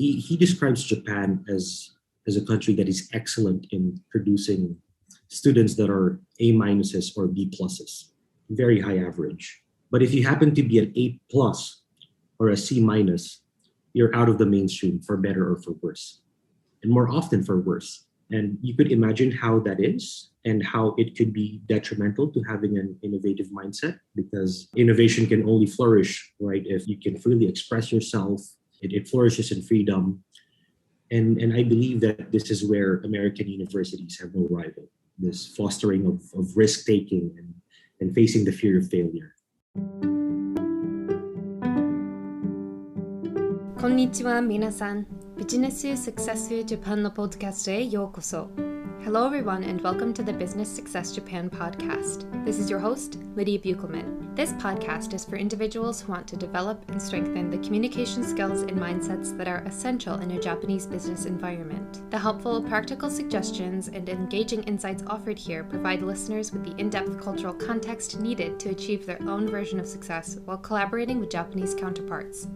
he describes Japan as a country that is excellent in producing students that are A minuses or B pluses, very high average. But if you happen to be an A plus or a C minus, you're out of the mainstream for better or for worse, and more often for worse. And you could imagine how that is and how it could be detrimental to having an innovative mindset, because innovation can only flourish, right, if you can freely express yourself. It flourishes in freedom. And I believe that this is where American universities have no rival, this fostering of risk-taking and facing the fear of failure. こんにちは皆さん。ビジネス Success Japan のポッドキャストへようこそ。Hello everyone and welcome to the Business Success Japan podcast. This is your host, Lydia Buchelman. This podcast is for individuals who want to develop and strengthen the communication skills and mindsets that are essential in a Japanese business environment. The helpful, practical suggestions and engaging insights offered here provide listeners with the in-depth cultural context needed to achieve their own version of success while collaborating with Japanese counterparts.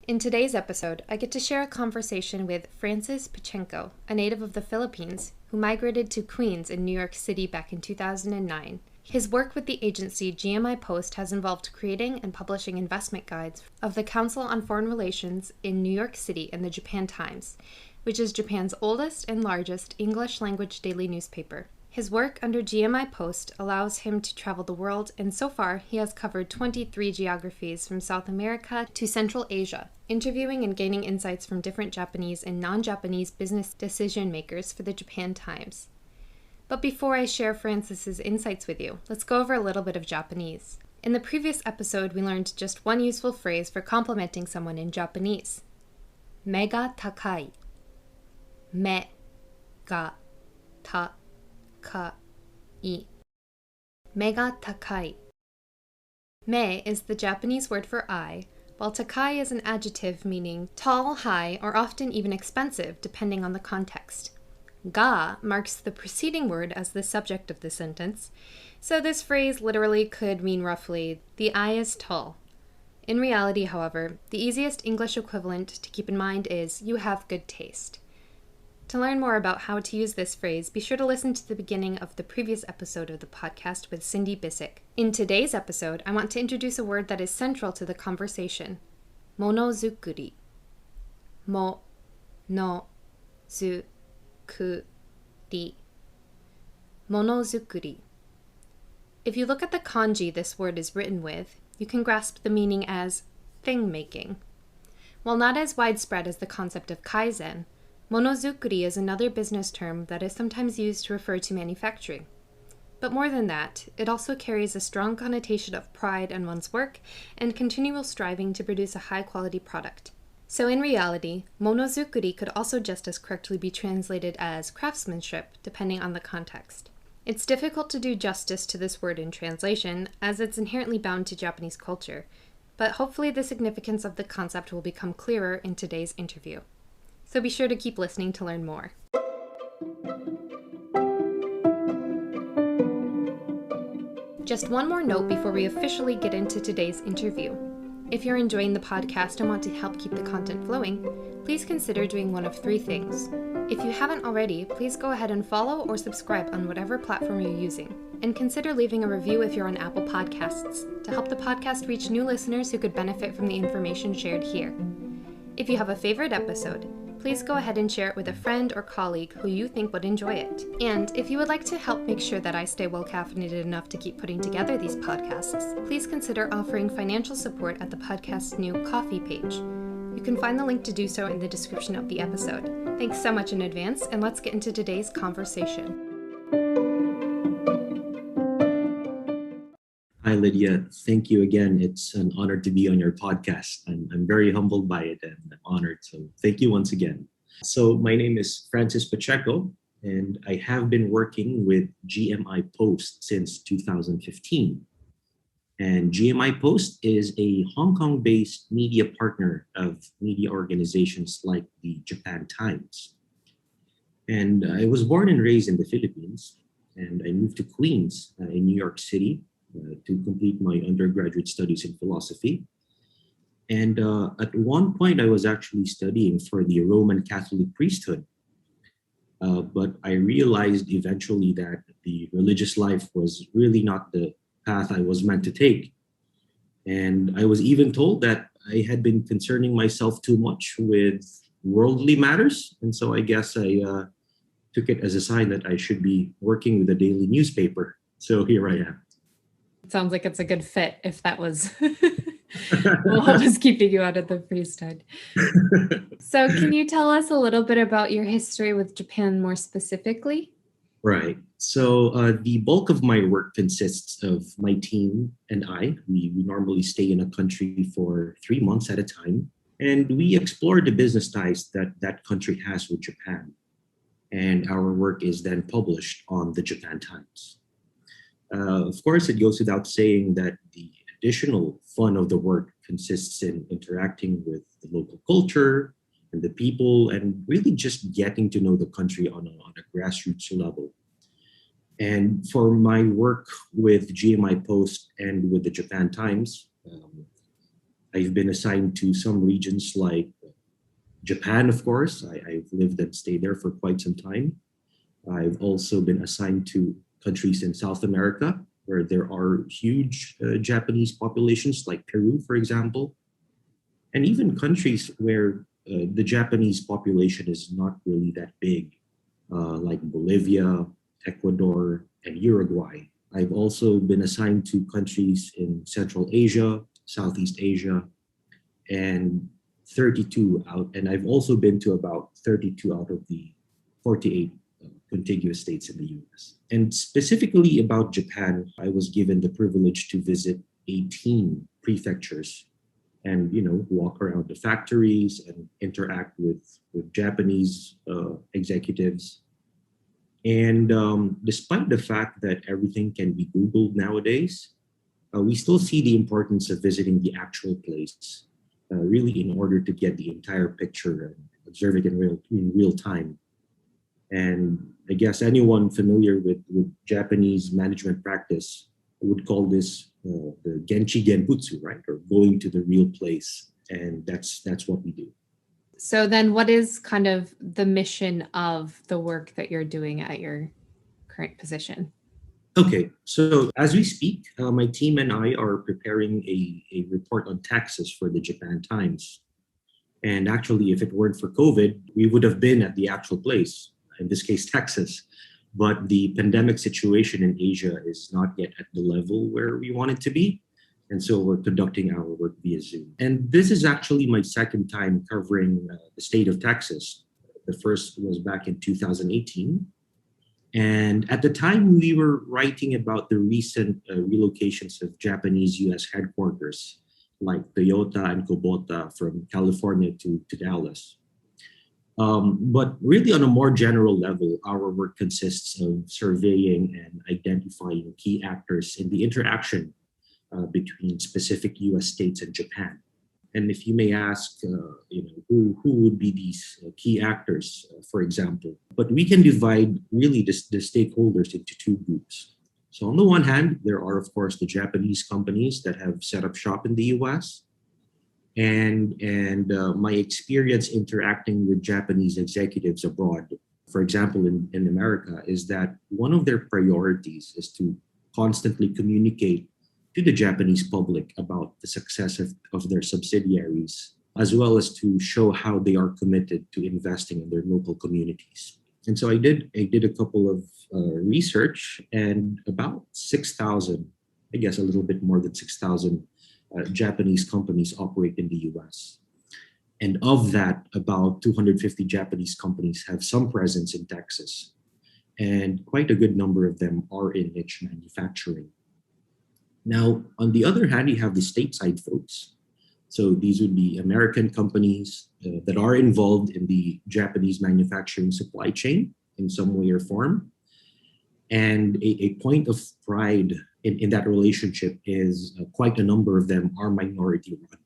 In today's episode, I get to share a conversation with Francis Pacheco, a native of the Philippines, who migrated to Queens in New York City back in 2009. His work with the agency GMI POST has involved creating and publishing investment guides of the Council on Foreign Relations in New York City and the Japan Times, which is Japan's oldest and largest English-language daily newspaper. His work under GMI POST allows him to travel the world, and so far he has covered 23 geographies from South America to Central Asia, interviewing and gaining insights from different Japanese and non-Japanese business decision makers for the Japan Times. But before I share Francis's insights with you, let's go over a little bit of Japanese. In the previous episode, we learned just one useful phrase for complimenting someone in Japanese. Me ga takai. Me ga takai. Me ga takai. Me is the Japanese word for I, while takai is an adjective meaning tall, high, or often even expensive, depending on the context. Ga marks the preceding word as the subject of the sentence, so this phrase literally could mean roughly, the eye is tall. In reality, however, the easiest English equivalent to keep in mind is you have good taste. To learn more about how to use this phrase, be sure to listen to the beginning of the previous episode of the podcast with Cindy Bissick. In today's episode, I want to introduce a word that is central to the conversation. Monozukuri. Monozukuri. Monozukuri. If you look at the kanji this word is written with, you can grasp the meaning as thing-making. While not as widespread as the concept of kaizen, monozukuri is another business term that is sometimes used to refer to manufacturing. But more than that, it also carries a strong connotation of pride in one's work and continual striving to produce a high-quality product. So in reality, monozukuri could also just as correctly be translated as craftsmanship, depending on the context. It's difficult to do justice to this word in translation, as it's inherently bound to Japanese culture, but hopefully the significance of the concept will become clearer in today's interview. So be sure to keep listening to learn more. Just one more note before we officially get into today's interview. If you're enjoying the podcast and want to help keep the content flowing, please consider doing one of three things. If you haven't already, please go ahead and follow or subscribe on whatever platform you're using. And consider leaving a review if you're on Apple Podcasts to help the podcast reach new listeners who could benefit from the information shared here. If you have a favorite episode, please go ahead and share it with a friend or colleague who you think would enjoy it. And if you would like to help make sure that I stay well caffeinated enough to keep putting together these podcasts, please consider offering financial support at the podcast's new Ko-fi page. You can find the link to do so in the description of the episode. Thanks so much in advance, and let's get into today's conversation. Hi, Lydia. Thank you again. It's an honor to be on your podcast. I'm very humbled by it and I'm honored. So thank you once again. So my name is Francis Pacheco, and I have been working with GMI POST since 2015. And GMI POST is a Hong Kong-based media partner of media organizations like the Japan Times. And I was born and raised in the Philippines, and I moved to Queens in New York City to complete my undergraduate studies in philosophy. And at one point, I was actually studying for the Roman Catholic priesthood. But I realized eventually that the religious life was really not the path I was meant to take. And I was even told that I had been concerning myself too much with worldly matters. And so I guess I took it as a sign that I should be working with a daily newspaper. So here I am. It sounds like it's a good fit if that was what was keeping you out of the priesthood. So can you tell us a little bit about your history with Japan more specifically? Right. So the bulk of my work consists of my team and I. We normally stay in a country for 3 months at a time, and we explore the business ties that that country has with Japan. And our work is then published on the Japan Times. Of course, it goes without saying that the additional fun of the work consists in interacting with the local culture and the people, and really just getting to know the country on a grassroots level. And for my work with GMI Post and with the Japan Times, I've been assigned to some regions like Japan, of course. I've lived and stayed there for quite some time. I've also been assigned to countries in South America where there are huge Japanese populations, like Peru, for example, and even countries where the Japanese population is not really that big, like Bolivia, Ecuador, and Uruguay. I've also been assigned to countries in Central Asia, Southeast Asia, and 32 out, and I've also been to about 32 out of the 48 contiguous states in the US. And specifically about Japan, I was given the privilege to visit 18 prefectures and walk around the factories and interact with Japanese executives. And despite the fact that everything can be Googled nowadays, we still see the importance of visiting the actual place, really in order to get the entire picture and observe it in real time. And I guess anyone familiar with Japanese management practice would call this the Genchi Genbutsu, right? Or going to the real place. And that's what we do. So then what is kind of the mission of the work that you're doing at your current position? Okay, so as we speak, my team and I are preparing a report on taxes for the Japan Times. And actually, if it weren't for COVID, we would have been at the actual place, in this case, Texas. But the pandemic situation in Asia is not yet at the level where we want it to be. And so we're conducting our work via Zoom. And this is actually my second time covering the state of Texas. The first was back in 2018. And at the time, we were writing about the recent relocations of Japanese US headquarters, like Toyota and Kubota from California to Dallas. But really, on a more general level, our work consists of surveying and identifying key actors in the interaction between specific US states and Japan. And if you may ask, who would be these key actors, for example? But we can divide really the stakeholders into two groups. So on the one hand, there are, of course, the Japanese companies that have set up shop in the US. And my experience interacting with Japanese executives abroad, for example, in America, is that one of their priorities is to constantly communicate to the Japanese public about the success of their subsidiaries, as well as to show how they are committed to investing in their local communities. And so I did a couple of research, and about 6,000, I guess a little bit more than 6,000 Japanese companies operate in the US. And of that, about 250 Japanese companies have some presence in Texas. And quite a good number of them are in niche manufacturing. Now, on the other hand, you have the stateside folks. So these would be American companies that are involved in the Japanese manufacturing supply chain in some way or form. And a point of pride in that relationship is quite a number of them are minority run.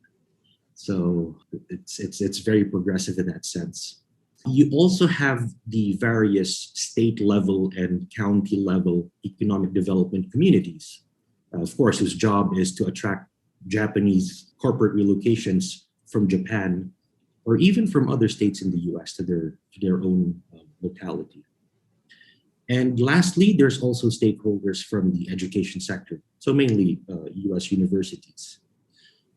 So it's very progressive in that sense. You also have the various state level and county level economic development communities, of course, whose job is to attract Japanese corporate relocations from Japan or even from other states in the US to their own locality. And lastly, there's also stakeholders from the education sector, so mainly US universities.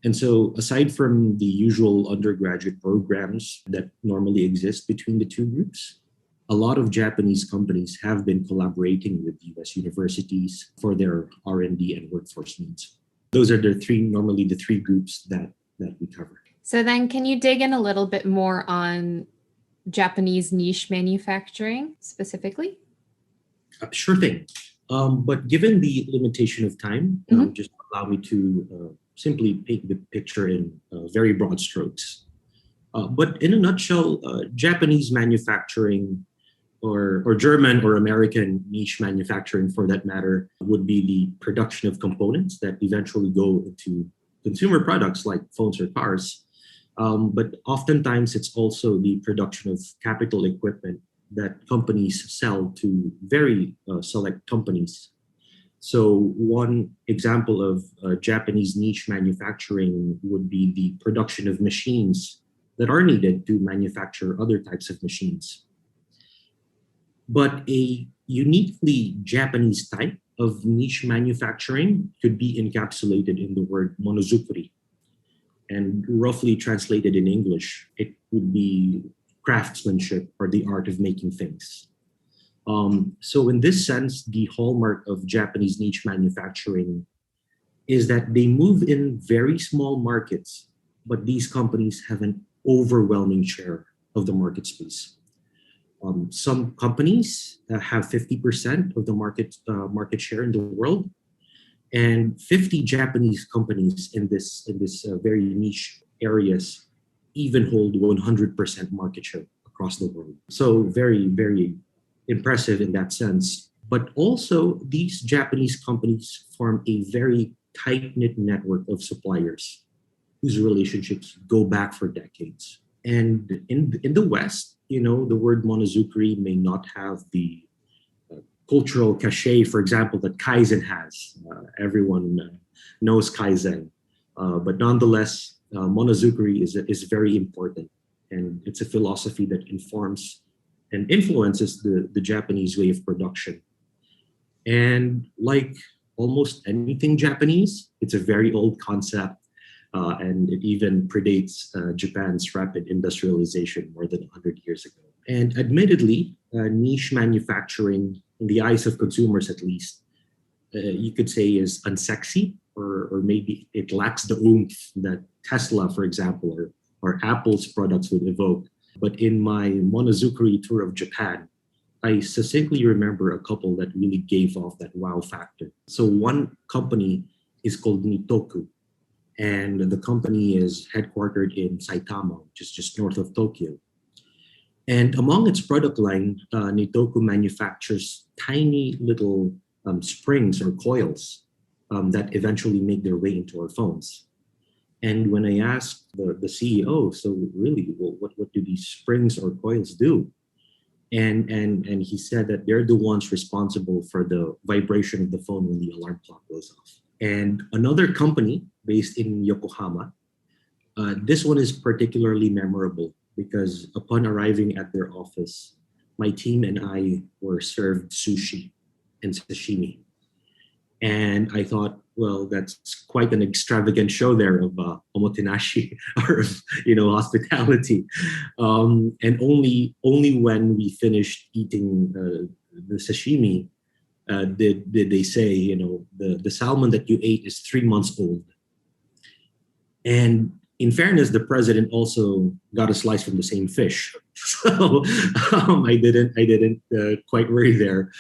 And so aside from the usual undergraduate programs that normally exist between the two groups, a lot of Japanese companies have been collaborating with US universities for their R&D and workforce needs. Those are normally the three groups that we cover. So then can you dig in a little bit more on Japanese niche manufacturing specifically? Sure thing. But given the limitation of time, just allow me to simply paint the picture in very broad strokes. But in a nutshell, Japanese manufacturing or German or American niche manufacturing, for that matter, would be the production of components that eventually go into consumer products like phones or cars. But oftentimes, it's also the production of capital equipment that companies sell to very select companies. So one example of Japanese niche manufacturing would be the production of machines that are needed to manufacture other types of machines. But a uniquely Japanese type of niche manufacturing could be encapsulated in the word monozukuri. And roughly translated in English, it would be craftsmanship or the art of making things. So in this sense, the hallmark of Japanese niche manufacturing is that they move in very small markets, but these companies have an overwhelming share of the market space. Some companies have 50% of the market share in the world, and 50 Japanese companies in this very niche areas even hold 100% market share across the world. So very, very impressive in that sense. But also, these Japanese companies form a very tight-knit network of suppliers whose relationships go back for decades. And in the West, the word monozukuri may not have the cultural cachet, for example, that Kaizen has. Everyone knows Kaizen. But nonetheless, monozukuri is very important. And it's a philosophy that informs and influences the Japanese way of production. And like almost anything Japanese, it's a very old concept. And it even predates Japan's rapid industrialization more than 100 years ago. And admittedly, niche manufacturing, in the eyes of consumers at least, you could say is unsexy, or maybe it lacks the oomph that Tesla, for example, or Apple's products would evoke. But in my Monozukuri tour of Japan, I succinctly remember a couple that really gave off that wow factor. So one company is called Nitoku, and the company is headquartered in Saitama, which is just north of Tokyo. And among its product line, Nitoku manufactures tiny little springs or coils that eventually make their way into our phones. And when I asked the CEO, so really, well, what do these springs or coils do? And he said that they're the ones responsible for the vibration of the phone when the alarm clock goes off. And another company based in Yokohama, this one is particularly memorable because upon arriving at their office, my team and I were served sushi and sashimi. And I thought, well, that's quite an extravagant show there of omotenashi, or hospitality. And only when we finished eating the sashimi did they say, the salmon that you ate is 3 months old. And in fairness, the president also got a slice from the same fish. So I didn't quite worry there.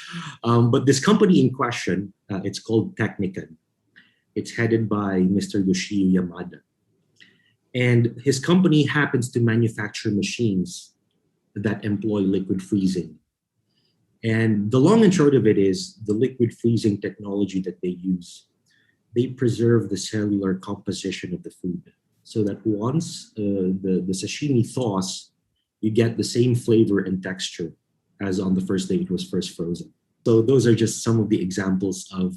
But this company in question, it's called Technican. It's headed by Mr. Yoshio Yamada. And his company happens to manufacture machines that employ liquid freezing. And the long and short of it is the liquid freezing technology that they use, they preserve the cellular composition of the food so that once the sashimi thaws, you get the same flavor and texture as on the first day it was first frozen. So those are just some of the examples of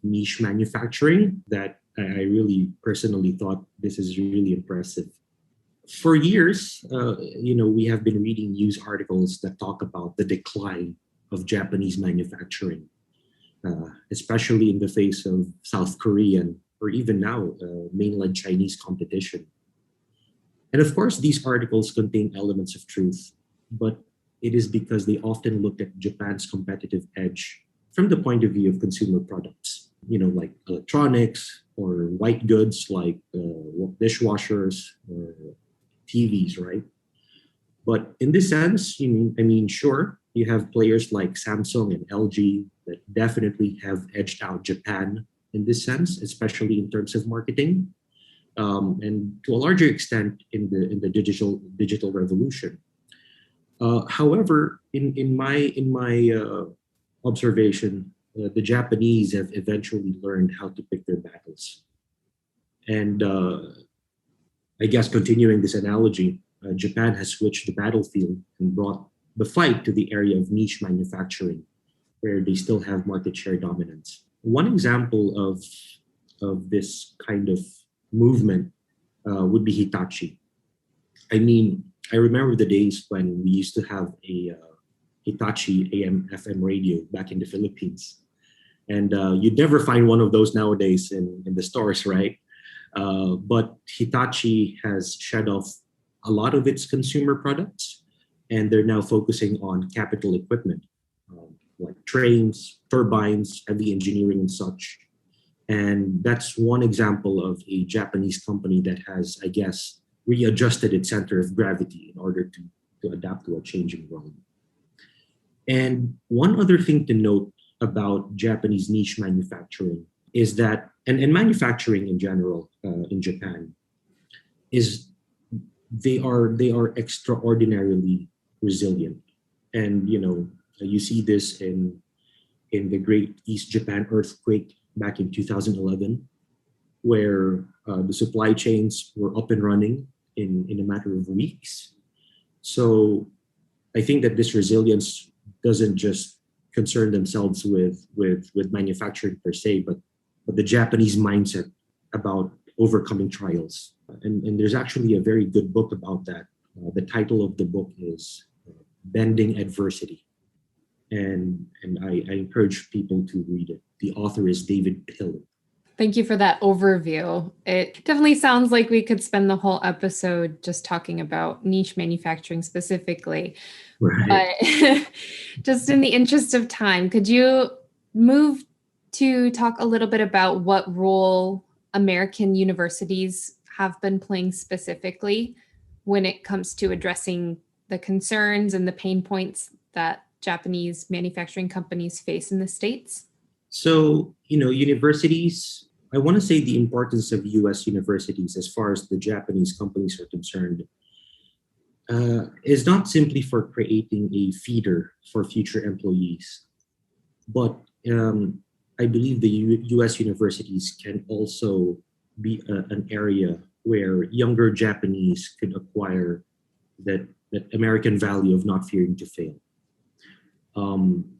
niche manufacturing that I really personally thought this is really impressive. For years, we have been reading news articles that talk about the decline of Japanese manufacturing, especially in the face of South Korean or even now mainland Chinese competition. And of course, these articles contain elements of truth, but it is because they often look at Japan's competitive edge from the point of view of consumer products, like electronics or white goods like dishwashers or TVs, right? But in this sense, sure, you have players like Samsung and LG that definitely have edged out Japan in this sense, especially in terms of marketing, and to a larger extent in the digital revolution. However, in my observation, the Japanese have eventually learned how to pick their battles. And I guess continuing this analogy, Japan has switched the battlefield and brought the fight to the area of niche manufacturing, where they still have market share dominance. One example of this kind of movement would be Hitachi. I remember the days when we used to have a Hitachi AM/FM radio back in the Philippines, and you'd never find one of those nowadays in the stores, right? But Hitachi has shed off a lot of its consumer products, and they're now focusing on capital equipment, like trains, turbines, heavy engineering, and such. And that's one example of a Japanese company that has, I guess, readjusted its center of gravity in order to adapt to a changing world. And one other thing to note about Japanese niche manufacturing is that, and manufacturing in general in Japan, is they are extraordinarily resilient. And you see this in the Great East Japan earthquake back in 2011, where the supply chains were up and running in a matter of weeks. So I think that this resilience doesn't just concern themselves with manufacturing per se, but the Japanese mindset about overcoming trials. And there's actually a very good book about that. The title of the book is Bending Adversity. And I encourage people to read it. The author is David Pill. Thank you for that overview. It definitely sounds like we could spend the whole episode just talking about niche manufacturing specifically. Right. But just in the interest of time, could you move to talk a little bit about what role American universities have been playing specifically when it comes to addressing the concerns and the pain points that Japanese manufacturing companies face in the States? So, universities, I want to say the importance of US universities as far as the Japanese companies are concerned is not simply for creating a feeder for future employees, but I believe the US universities can also be an area where younger Japanese could acquire that American value of not fearing to fail.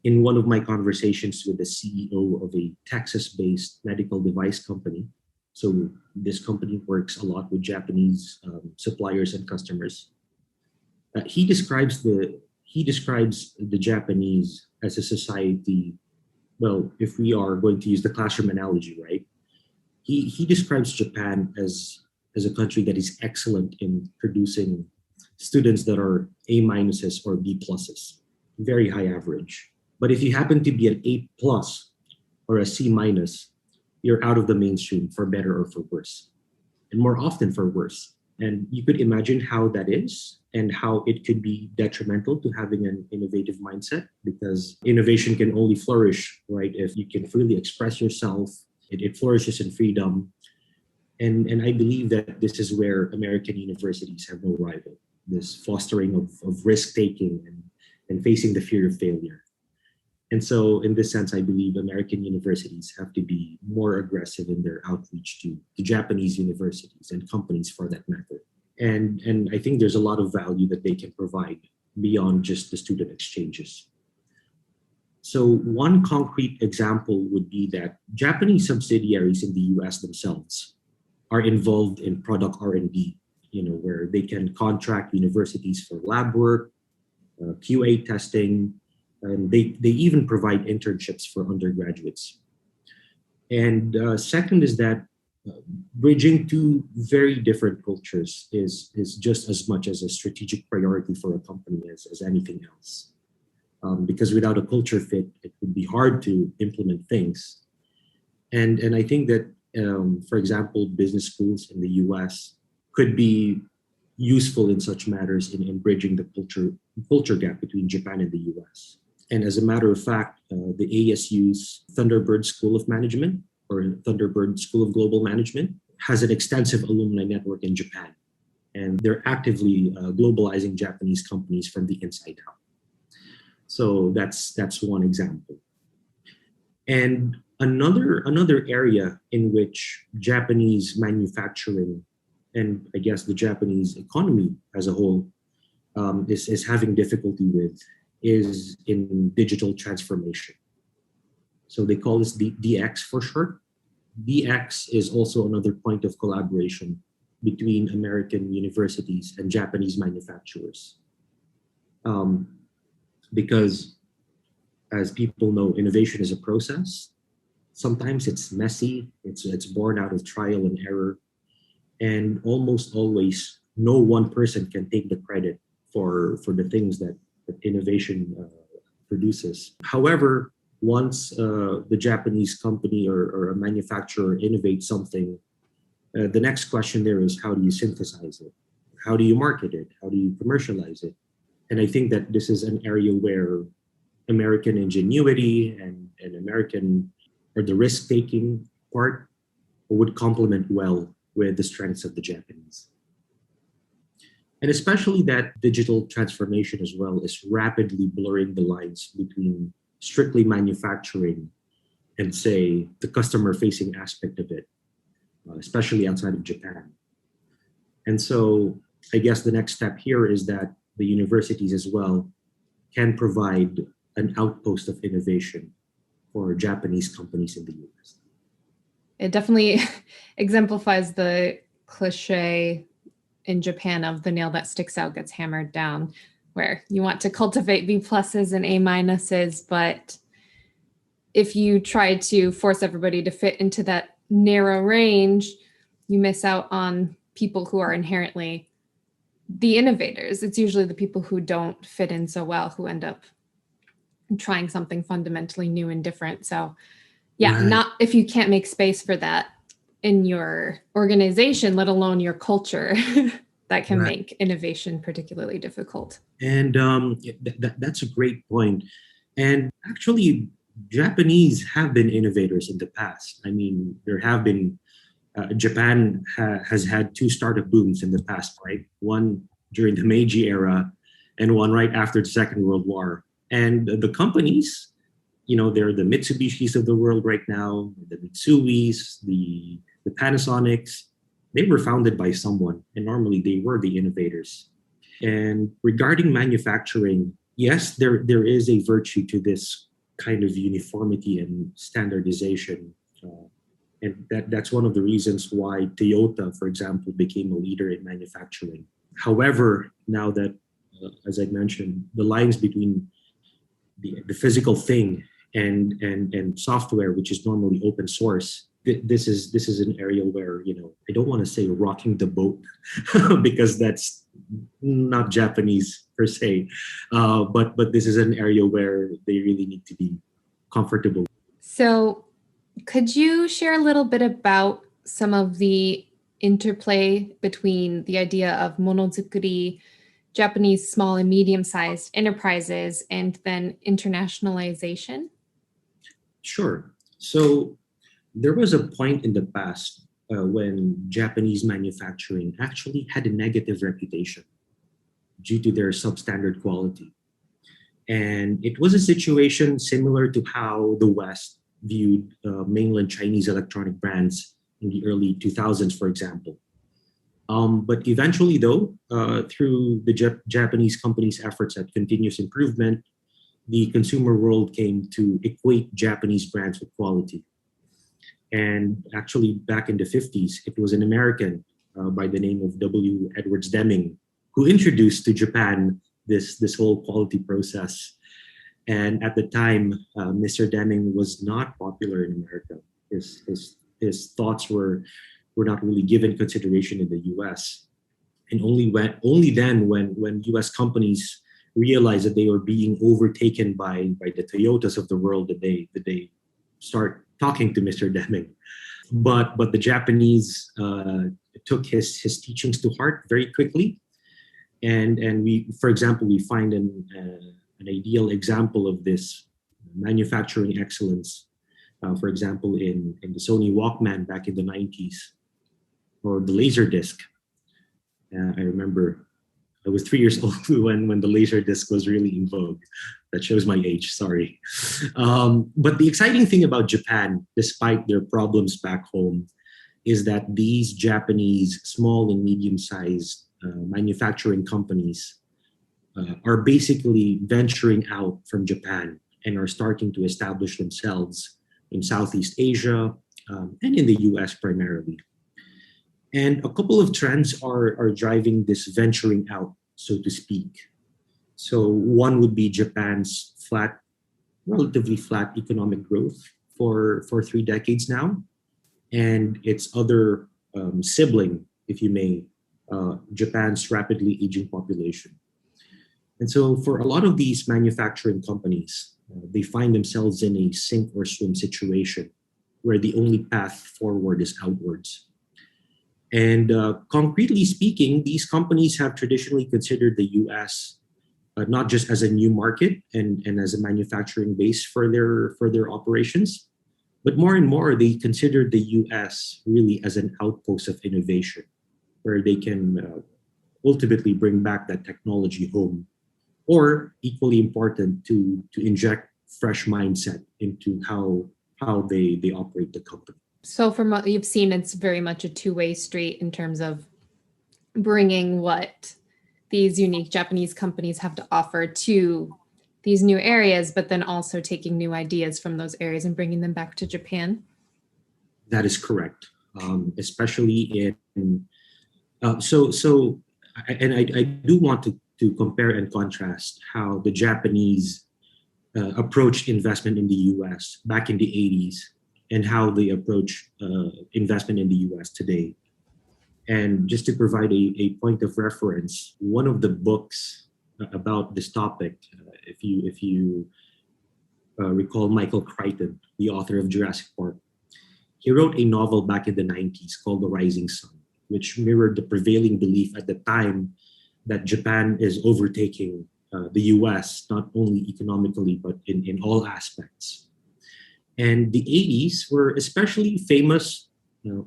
In one of my conversations with the CEO of a Texas-based medical device company, so this company works a lot with Japanese suppliers and customers. He describes the Japanese as a society. Well, if we are going to use the classroom analogy, right? He describes Japan as a country that is excellent in producing students that are A minuses or B pluses, very high average. But if you happen to be an A plus or a C minus, you're out of the mainstream for better or for worse, and more often for worse. And you could imagine how that is and how it could be detrimental to having an innovative mindset, because innovation can only flourish, right, if you can freely express yourself. It flourishes in freedom. And I believe that this is where American universities have no rival, this fostering of risk-taking and facing the fear of failure. And so in this sense, I believe American universities have to be more aggressive in their outreach to Japanese universities and companies for that matter. And I think there's a lot of value that they can provide beyond just the student exchanges. So one concrete example would be that Japanese subsidiaries in the US themselves are involved in product R&D, where they can contract universities for lab work, QA testing, and they even provide internships for undergraduates. And second is that bridging two very different cultures is just as much as a strategic priority for a company as anything else. Because without a culture fit, it would be hard to implement things. And I think that, for example, business schools in the US could be useful in such matters in bridging the culture gap between Japan and the US. And as a matter of fact, the ASU's Thunderbird School of Management, or Thunderbird School of Global Management, has an extensive alumni network in Japan. And they're actively globalizing Japanese companies from the inside out. So that's one example. And another area in which Japanese manufacturing, and I guess the Japanese economy as a whole, is having difficulty with, is in digital transformation. So they call this DX for short. DX is also another point of collaboration between American universities and Japanese manufacturers. Because as people know, innovation is a process. Sometimes it's messy, it's born out of trial and error. And almost always, no one person can take the credit for the things that innovation produces. However, once the Japanese company or a manufacturer innovates something, the next question there is, how do you synthesize it? How do you market it? How do you commercialize it? And I think that this is an area where American ingenuity and American, or the risk-taking part, would complement well with the strengths of the Japanese. And especially that digital transformation as well is rapidly blurring the lines between strictly manufacturing and, say, the customer-facing aspect of it, especially outside of Japan. And so I guess the next step here is that the universities as well can provide an outpost of innovation for Japanese companies in the US. It definitely exemplifies the cliche in Japan of the nail that sticks out gets hammered down, where you want to cultivate B pluses and A minuses, but if you try to force everybody to fit into that narrow range, you miss out on people who are inherently the innovators. It's usually the people who don't fit in so well who end up trying something fundamentally new and different. So yeah, right. Not if you can't make space for that in your organization, let alone your culture, that can right. make innovation particularly difficult. And that's a great point. And actually, Japanese have been innovators in the past. I mean, there have been, Japan has had two startup booms in the past, right? One during the Meiji era and one right after the Second World War. And the companies, they're the Mitsubishis of the world right now, the Mitsuis, the Panasonics. They were founded by someone, and normally they were the innovators. And regarding manufacturing, yes, there is a virtue to this kind of uniformity and standardization. And that's one of the reasons why Toyota, for example, became a leader in manufacturing. However, now that, as I mentioned, the lines between the physical thing and software, which is normally open source, this is an area where, I don't want to say rocking the boat because that's not Japanese per se, but this is an area where they really need to be comfortable. So could you share a little bit about some of the interplay between the idea of monozukuri, Japanese small and medium-sized enterprises, and then internationalization? Sure. So there was a point in the past when Japanese manufacturing actually had a negative reputation due to their substandard quality. And it was a situation similar to how the West viewed mainland Chinese electronic brands in the early 2000s, for example. But eventually, though, through the Japanese company's efforts at continuous improvement, the consumer world came to equate Japanese brands with quality. And actually, back in the 50s, it was an American by the name of W. Edwards Deming who introduced to Japan this whole quality process. And at the time, Mr. Deming was not popular in America. His thoughts were not really given consideration in the U.S. And only then when U.S. companies realized that they were being overtaken by the Toyotas of the world that they start talking to Mr. Deming. But the Japanese took his teachings to heart very quickly, and for example, we find an ideal example of this manufacturing excellence. For example, in the Sony Walkman back in the 90s, or the Laserdisc. I remember I was 3 years old when the Laserdisc was really in vogue. That shows my age, sorry. But the exciting thing about Japan, despite their problems back home, is that these Japanese small and medium-sized manufacturing companies are basically venturing out from Japan and are starting to establish themselves in Southeast Asia and in the US primarily. And a couple of trends are driving this venturing out, so to speak. So one would be Japan's relatively flat economic growth for 3 decades now, and its other sibling, if you may, Japan's rapidly aging population. And so for a lot of these manufacturing companies, they find themselves in a sink or swim situation where the only path forward is outwards. And concretely speaking, these companies have traditionally considered the US not just as a new market and as a manufacturing base for their operations, but more and more they consider the US really as an outpost of innovation, where they can ultimately bring back that technology home, or equally important, to inject fresh mindset into how they operate the company. So from what you've seen, it's very much a two-way street in terms of bringing what these unique Japanese companies have to offer to these new areas, but then also taking new ideas from those areas and bringing them back to Japan. That is correct, especially in I do want to compare and contrast how the Japanese approached investment in the U.S. back in the 80s and how they approach investment in the U.S. today. And just to provide a point of reference, one of the books about this topic, if you recall Michael Crichton, the author of Jurassic Park, he wrote a novel back in the 90s called The Rising Sun, which mirrored the prevailing belief at the time that Japan is overtaking the US, not only economically, but in all aspects. And the 80s were especially famous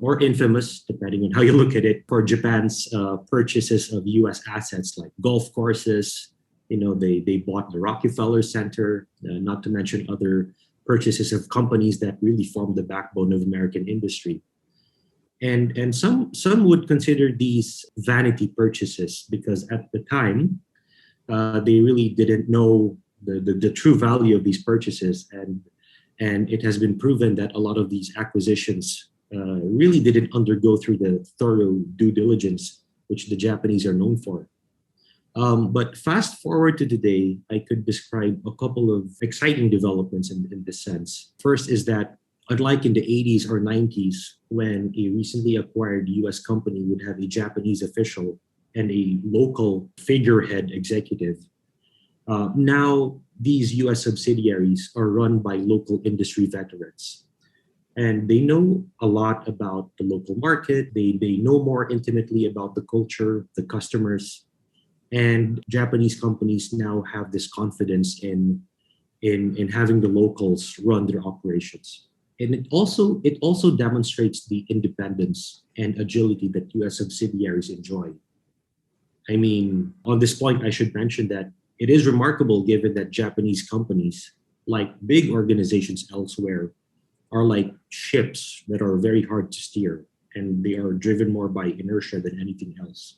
or infamous, depending on how you look at it, for Japan's purchases of US assets like golf courses. They bought the Rockefeller Center, not to mention other purchases of companies that really formed the backbone of American industry. And some would consider these vanity purchases because at the time, they really didn't know the true value of these purchases. And it has been proven that a lot of these acquisitions really didn't undergo through the thorough due diligence, which the Japanese are known for. But fast forward to today, I could describe a couple of exciting developments in this sense. First is that unlike in the 80s or 90s, when a recently acquired US company would have a Japanese official and a local figurehead executive, now these US subsidiaries are run by local industry veterans. And they know a lot about the local market. They know more intimately about the culture, the customers. And Japanese companies now have this confidence in having the locals run their operations. And it also demonstrates the independence and agility that US subsidiaries enjoy. I mean, on this point, I should mention that it is remarkable given that Japanese companies, like big organizations elsewhere, are like ships that are very hard to steer, and they are driven more by inertia than anything else.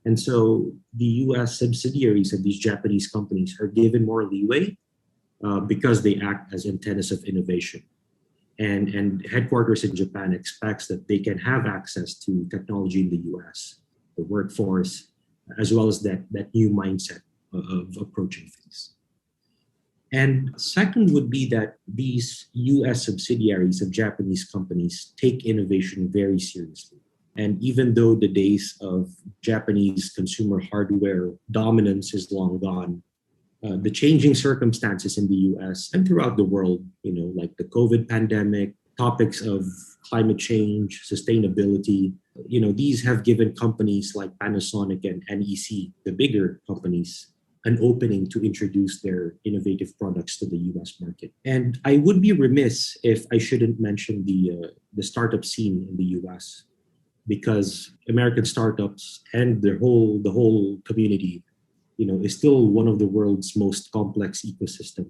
And so the US subsidiaries of these Japanese companies are given more leeway because they act as antennas of innovation. And headquarters in Japan expects that they can have access to technology in the US, the workforce, as well as that new mindset of approaching things. And second would be that these US subsidiaries of Japanese companies take innovation very seriously. And even though the days of Japanese consumer hardware dominance is long gone, the changing circumstances in the US and throughout the world, like the COVID pandemic, topics of climate change, sustainability, these have given companies like Panasonic and NEC, the bigger companies, an opening to introduce their innovative products to the US market. And I would be remiss if I shouldn't mention the startup scene in the US, because American startups and the whole community, is still one of the world's most complex ecosystem.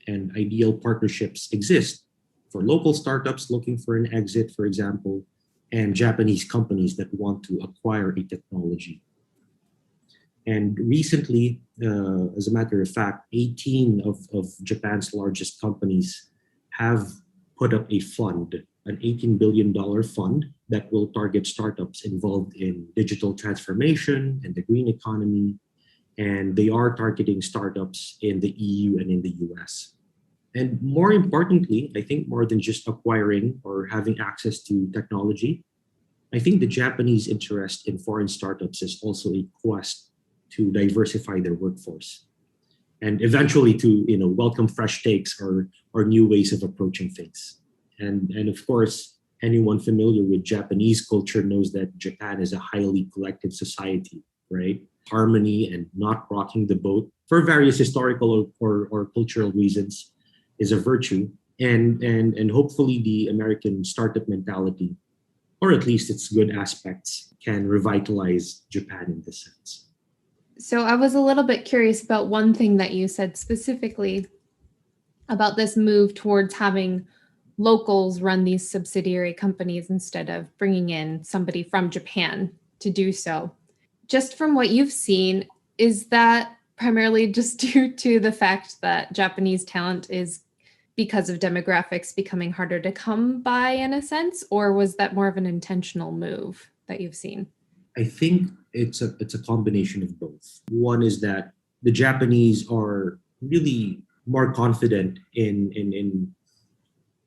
And ideal partnerships exist for local startups looking for an exit, for example, and Japanese companies that want to acquire a technology. And recently, as a matter of fact, 18 of Japan's largest companies have put up a fund, an $18 billion fund that will target startups involved in digital transformation and the green economy. And they are targeting startups in the EU and in the US. And more importantly, I think more than just acquiring or having access to technology, I think the Japanese interest in foreign startups is also a quest to diversify their workforce and eventually to welcome fresh takes or new ways of approaching things. And of course, anyone familiar with Japanese culture knows that Japan is a highly collective society, right? Harmony and not rocking the boat for various historical or cultural reasons is a virtue. And hopefully the American startup mentality, or at least its good aspects, can revitalize Japan in this sense. So I was a little bit curious about one thing that you said specifically about this move towards having locals run these subsidiary companies instead of bringing in somebody from Japan to do so. Just from what you've seen, is that primarily just due to the fact that Japanese talent is, because of demographics, becoming harder to come by in a sense, or was that more of an intentional move that you've seen? I think it's a combination of both. One is that the Japanese are really more confident in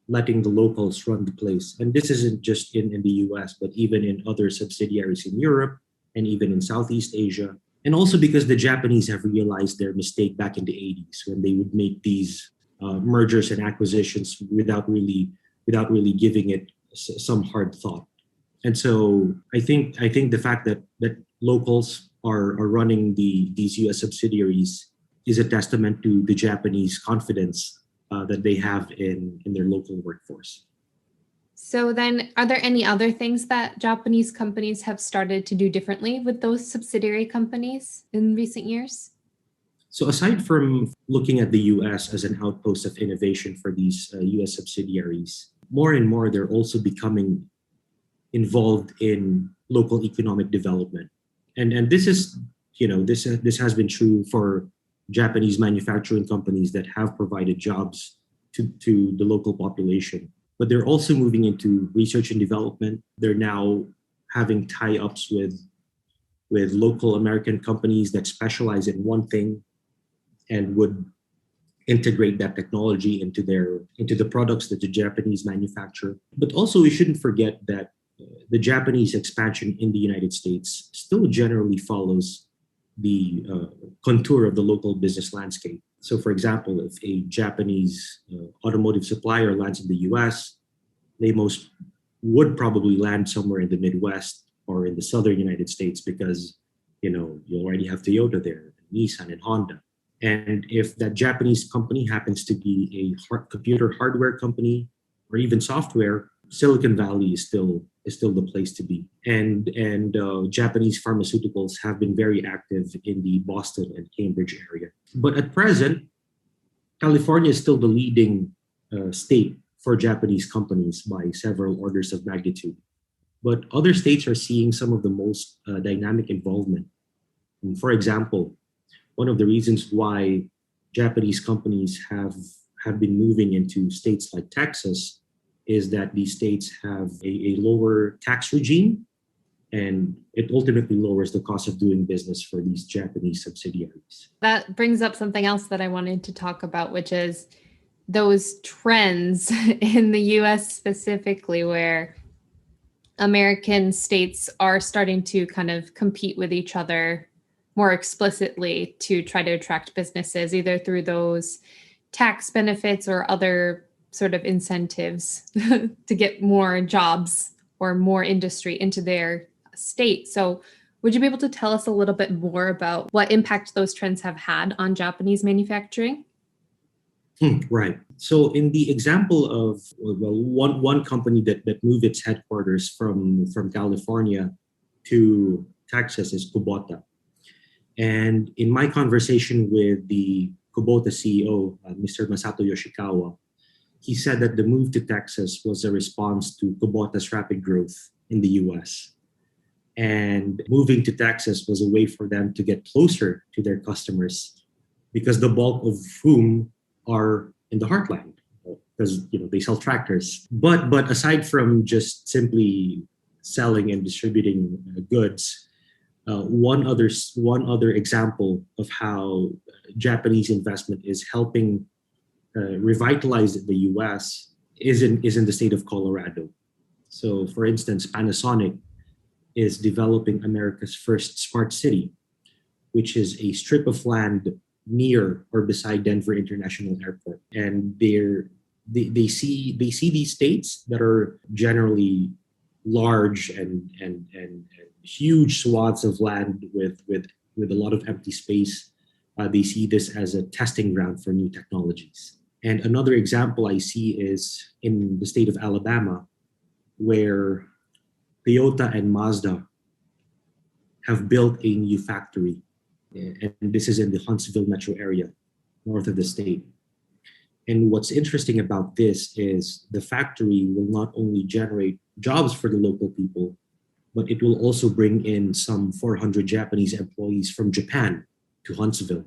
letting the locals run the place. And this isn't just in the US, but even in other subsidiaries in Europe and even in Southeast Asia. And also because the Japanese have realized their mistake back in the 80s when they would make these mergers and acquisitions without really giving it some hard thought. And so I think the fact that locals are running these US subsidiaries is a testament to the Japanese confidence that they have in their local workforce. So then, are there any other things that Japanese companies have started to do differently with those subsidiary companies in recent years? So aside from looking at the US as an outpost of innovation for these US subsidiaries, more and more they're also becoming involved in local economic development. And this is, this has been true for Japanese manufacturing companies that have provided jobs to the local population. But they're also moving into research and development. They're now having tie-ups with local American companies that specialize in one thing and would integrate that technology into the products that the Japanese manufacture. But also we shouldn't forget that the Japanese expansion in the United States still generally follows the contour of the local business landscape. So for example, if a Japanese automotive supplier lands in the US, they most would probably land somewhere in the Midwest or in the southern United States because, you already have Toyota there, Nissan and Honda. And if that Japanese company happens to be a computer hardware company or even software, Silicon Valley is still the place to be. And Japanese pharmaceuticals have been very active in the Boston and Cambridge area. But at present, California is still the leading state for Japanese companies by several orders of magnitude. But other states are seeing some of the most dynamic involvement. And for example, one of the reasons why Japanese companies have been moving into states like Texas is that these states have a lower tax regime, and it ultimately lowers the cost of doing business for these Japanese subsidiaries. That brings up something else that I wanted to talk about, which is those trends in the US specifically, where American states are starting to kind of compete with each other more explicitly to try to attract businesses, either through those tax benefits or other sort of incentives to get more jobs or more industry into their state. So would you be able to tell us a little bit more about what impact those trends have had on Japanese manufacturing? Right. So in the example of one company that moved its headquarters from California to Texas is Kubota. And in my conversation with the Kubota CEO, Mr. Masato Yoshikawa, he said that the move to Texas was a response to Kubota's rapid growth in the US. And moving to Texas was a way for them to get closer to their customers, because the bulk of whom are in the heartland, because they sell tractors. But aside from just simply selling and distributing goods, one other example of how Japanese investment is helping revitalize the U.S. is in the state of Colorado. So, for instance, Panasonic is developing America's first smart city, which is a strip of land near or beside Denver International Airport. And they see these states that are generally large and huge swaths of land with a lot of empty space. They see this as a testing ground for new technologies. And another example I see is in the state of Alabama, where Toyota and Mazda have built a new factory. And this is in the Huntsville metro area, north of the state. And what's interesting about this is the factory will not only generate jobs for the local people, but it will also bring in some 400 Japanese employees from Japan to Huntsville.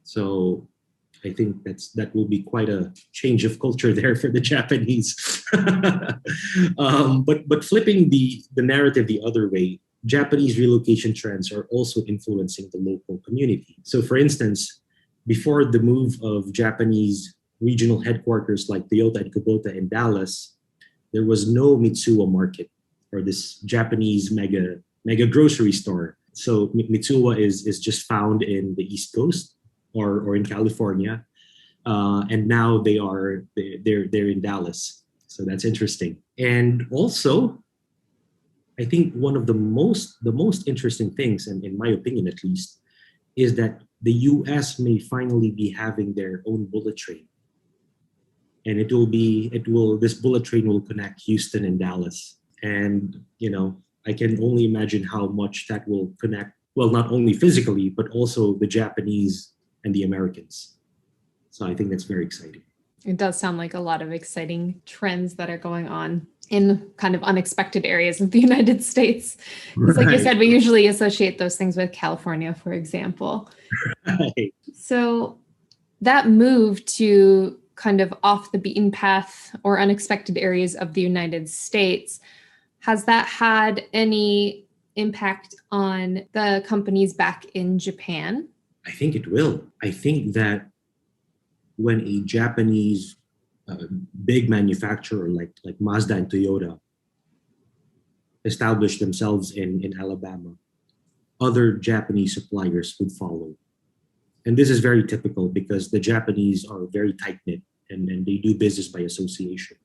So I think that will be quite a change of culture there for the Japanese. But flipping the narrative the other way, Japanese relocation trends are also influencing the local community. So for instance, before the move of Japanese regional headquarters like Toyota and Kubota in Dallas, there was no Mitsuwa market, or this Japanese mega grocery store. So Mitsuwa is just found in the East Coast or in California, and now they're in Dallas. So that's interesting. And also, I think one of the most interesting things, and in my opinion at least, is that the US may finally be having their own bullet train. And this bullet train will connect Houston and Dallas. And, I can only imagine how much that will connect, well, not only physically, but also the Japanese and the Americans. So I think that's very exciting. It does sound like a lot of exciting trends that are going on in kind of unexpected areas of the United States. Because like you said, we usually associate those things with California, for example. Right. So that move to kind of off the beaten path or unexpected areas of the United States, has that had any impact on the companies back in Japan? I think it will. I think that when a Japanese big manufacturer like Mazda and Toyota establish themselves in Alabama, other Japanese suppliers would follow. And this is very typical because the Japanese are very tight-knit and they do business by association.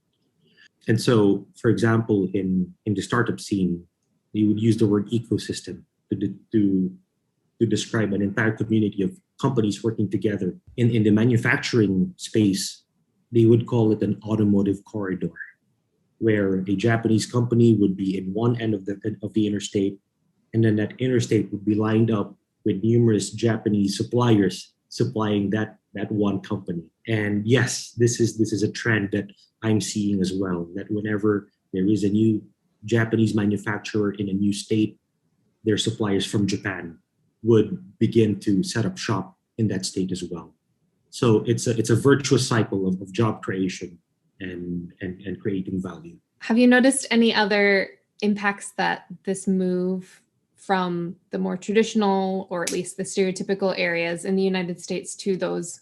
And so, for example, in the startup scene, they would use the word ecosystem to describe an entire community of companies working together. In the manufacturing space, they would call it an automotive corridor, where a Japanese company would be in one end of the interstate, and then that interstate would be lined up with numerous Japanese suppliers supplying that one company. And yes, this is a trend that I'm seeing as well, that whenever there is a new Japanese manufacturer in a new state, they're suppliers from Japan. would begin to set up shop in that state as well. So it's a virtuous cycle of job creation and creating value. Have you noticed any other impacts that this move from the more traditional, or at least the stereotypical areas in the United States to those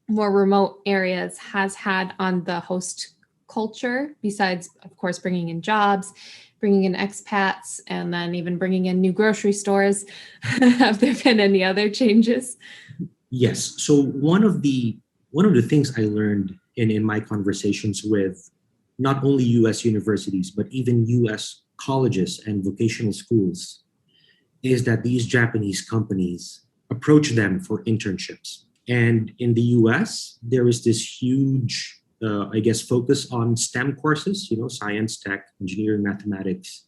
more remote areas has had on the host culture, besides, of course, bringing in jobs, bringing in expats, and then even bringing in new grocery stores? Have there been any other changes? Yes. So one of the things I learned in my conversations with not only U.S. universities, but even U.S. colleges and vocational schools, is that these Japanese companies approach them for internships. And in the US, there is this huge, focus on STEM courses, science, tech, engineering, mathematics.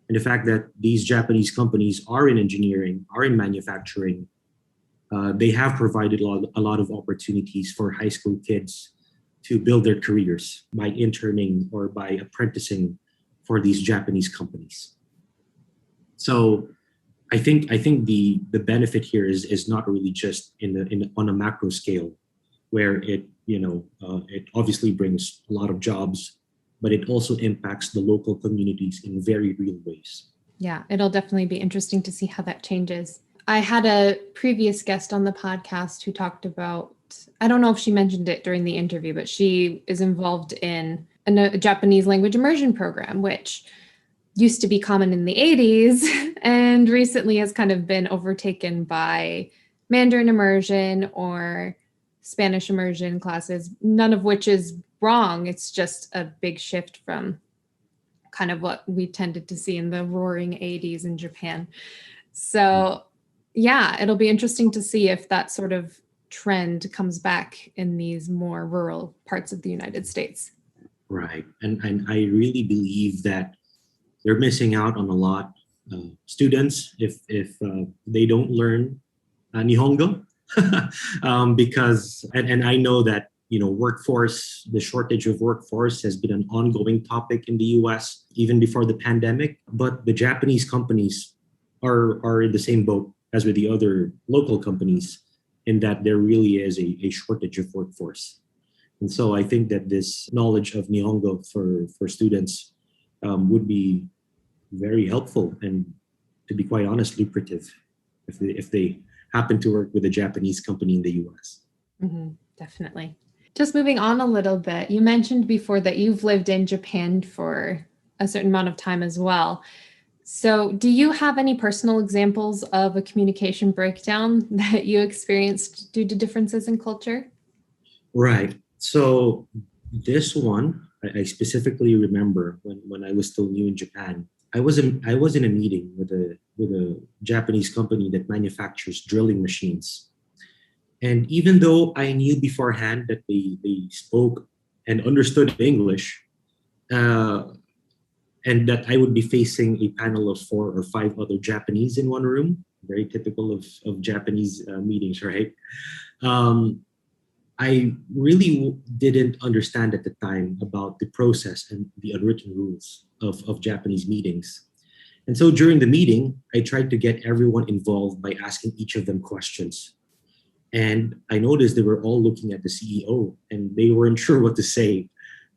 And the fact that these Japanese companies are in engineering, are in manufacturing, they have provided a lot of opportunities for high school kids to build their careers by interning or by apprenticing for these Japanese companies. So I think the benefit here is not really just on a macro scale, where it obviously brings a lot of jobs, but it also impacts the local communities in very real ways. Yeah, it'll definitely be interesting to see how that changes. I had a previous guest on the podcast who talked about, I don't know if she mentioned it during the interview, but she is involved in a Japanese language immersion program, which used to be common in the 80s and recently has kind of been overtaken by Mandarin immersion or Spanish immersion classes, none of which is wrong. It's just a big shift from kind of what we tended to see in the roaring 80s in Japan. So yeah, it'll be interesting to see if that sort of trend comes back in these more rural parts of the United States. Right. And I really believe that they're missing out on a lot. Students, if they don't learn Nihongo, because and I know that workforce, the shortage of workforce has been an ongoing topic in the U.S. even before the pandemic. But the Japanese companies are in the same boat as with the other local companies, in that there really is a shortage of workforce. And so I think that this knowledge of Nihongo for students would be very helpful and, to be quite honest, lucrative if they happen to work with a Japanese company in the US. Mm-hmm, definitely. Just moving on a little bit, you mentioned before that you've lived in Japan for a certain amount of time as well. So do you have any personal examples of a communication breakdown that you experienced due to differences in culture? Right. So this one, I specifically remember when I was still new in Japan. I was in a meeting with a Japanese company that manufactures drilling machines. And even though I knew beforehand that they spoke and understood English, and that I would be facing a panel of 4 or 5 other Japanese in one room, very typical of Japanese meetings, right? I really didn't understand at the time about the process and the unwritten rules of Japanese meetings. And so during the meeting, I tried to get everyone involved by asking each of them questions. And I noticed they were all looking at the CEO and they weren't sure what to say.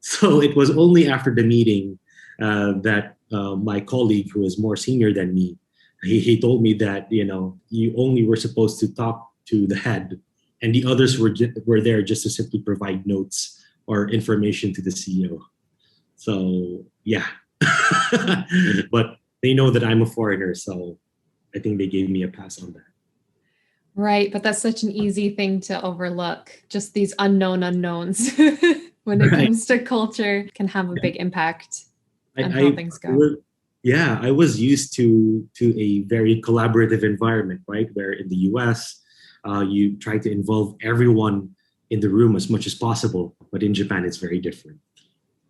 So it was only after the meeting that my colleague, who was more senior than me, he told me that, you only were supposed to talk to the head, and the others were there just to simply provide notes or information to the CEO. So yeah, but they know that I'm a foreigner, so I think they gave me a pass on that. Right, but that's such an easy thing to overlook. Just these unknown unknowns when it comes to culture can have a big impact on how things go. I was used to a very collaborative environment, right? Where in the US, you try to involve everyone in the room as much as possible. But in Japan, it's very different.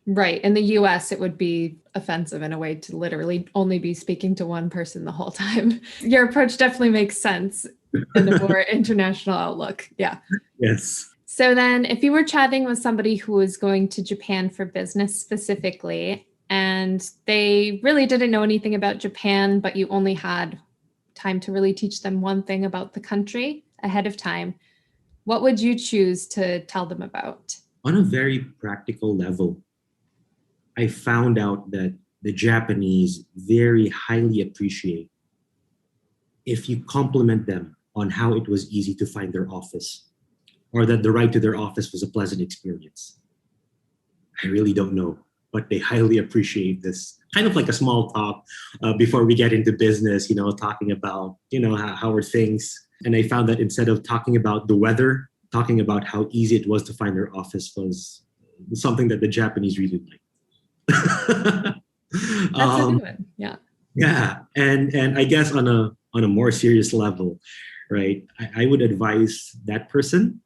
Right. In the US, it would be offensive in a way to literally only be speaking to one person the whole time. Your approach definitely makes sense in a more international outlook. Yeah. Yes. So then if you were chatting with somebody who was going to Japan for business specifically, and they really didn't know anything about Japan, but you only had time to really teach them one thing about the country ahead of time, what would you choose to tell them about? On a very practical level, I found out that the Japanese very highly appreciate if you compliment them on how it was easy to find their office, or that the ride to their office was a pleasant experience. I really don't know, but they highly appreciate this. Kind of like a small talk before we get into business, talking about, how are things. And I found that instead of talking about the weather, talking about how easy it was to find their office was something that the Japanese really liked. That's a good one. Yeah. Yeah. And I guess on a more serious level, right, I would advise that person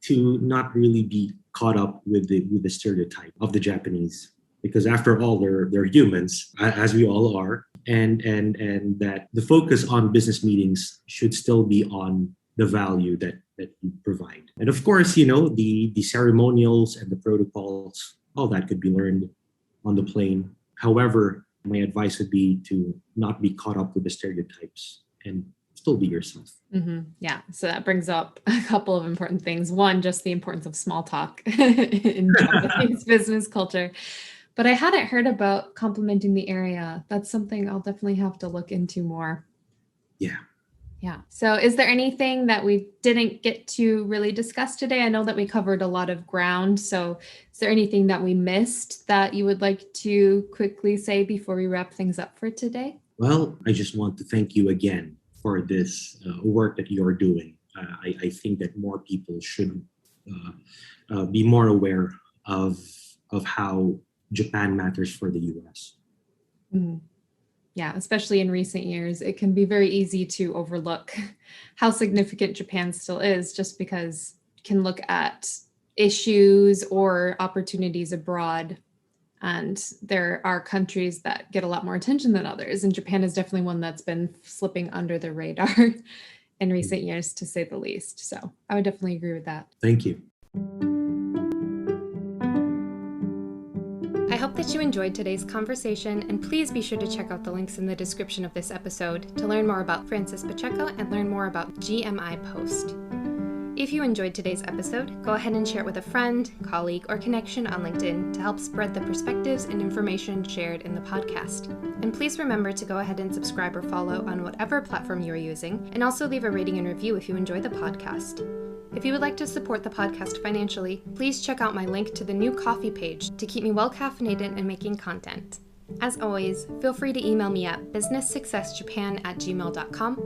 to not really be caught up with the stereotype of the Japanese, because after all, they're humans, as we all are, and that the focus on business meetings should still be on the value that you provide. And of course, the ceremonials and the protocols, all that could be learned on the plane. However, my advice would be to not be caught up with the stereotypes and still be yourself. Mm-hmm. Yeah. So that brings up a couple of important things. One, just the importance of small talk in Japanese business culture. But I hadn't heard about complimenting the area. That's something I'll definitely have to look into more. Yeah. Yeah. So is there anything that we didn't get to really discuss today? I know that we covered a lot of ground. So is there anything that we missed that you would like to quickly say before we wrap things up for today? Well, I just want to thank you again for this work that you're doing. I think that more people should be more aware of how Japan matters for the U.S. Mm-hmm. Yeah, especially in recent years, it can be very easy to overlook how significant Japan still is, just because you can look at issues or opportunities abroad. And there are countries that get a lot more attention than others. And Japan is definitely one that's been slipping under the radar in recent years, to say the least. So I would definitely agree with that. Thank you. I hope that you enjoyed today's conversation, and please be sure to check out the links in the description of this episode to learn more about Francis Pacheco and learn more about GMI POST. If you enjoyed today's episode, go ahead and share it with a friend, colleague, or connection on LinkedIn to help spread the perspectives and information shared in the podcast. And please remember to go ahead and subscribe or follow on whatever platform you are using, and also leave a rating and review if you enjoy the podcast. If you would like to support the podcast financially, please check out my link to the new coffee page to keep me well caffeinated and making content. As always, feel free to email me at businesssuccessjapan@gmail.com,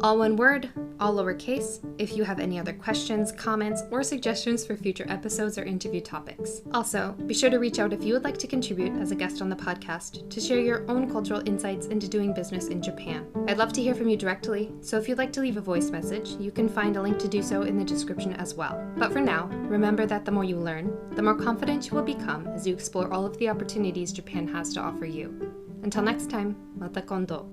all one word, all lowercase, if you have any other questions, comments, or suggestions for future episodes or interview topics. Also, be sure to reach out if you would like to contribute as a guest on the podcast to share your own cultural insights into doing business in Japan. I'd love to hear from you directly, so if you'd like to leave a voice message, you can find a link to do so in the description as well. But for now, remember that the more you learn, the more confident you will become as you explore all of the opportunities Japan has to offer you. Until next time, mata kondo.